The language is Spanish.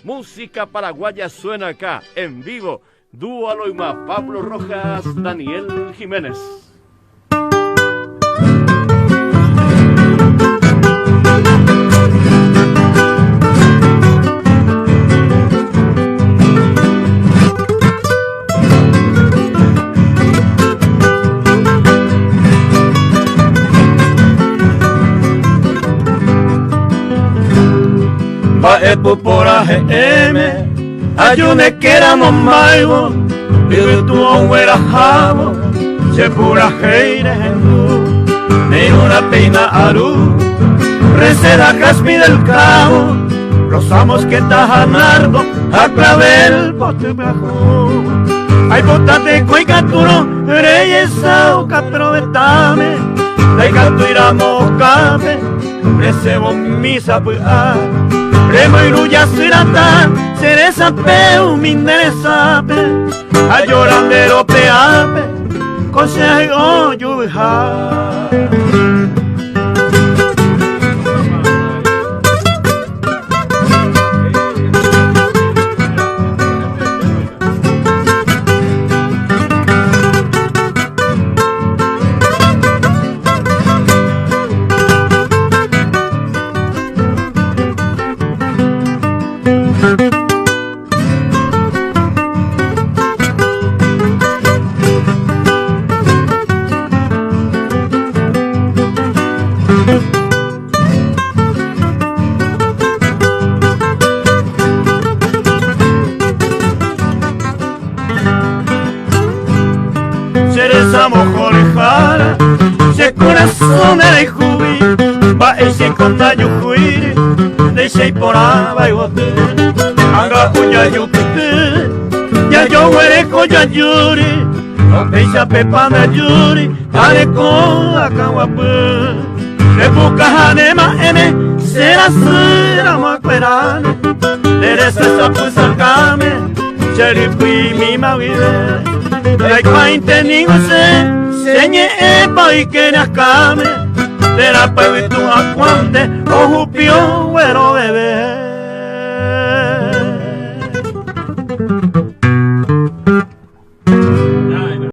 Música paraguaya suena acá, en vivo. Dúo Aloima, Pablo Rojas, Daniel Jiménez. Bae pupora eme, ayune que éramos maigos, y tu abuela jabo, se pura heire hendu, ni una peina aru, receda caspi del cabo, rozamos que tajanardo, a clavel pote bajo. Ay botate coicaturo, reyes sao caprovetame, de catuiramos cabe, recebo misa puar. Remo iruya sirata, cereza peu minderesape, a llorandero peape, consejo yuja. Cereza mojorejara, se corazón de jubi, va ese conta yujuiri, de se poraba y bote, anga uya yupite, ya yo huereco ya yuri, no peisa pepa me yuri, ale con la caguapu, le busca hanema ene, será macuerane, deresa esa pusa came, cheripi mi mavide. Like painte ningo señe epa y que nascame, de la pevitu acuante, o jupio, güero bebé.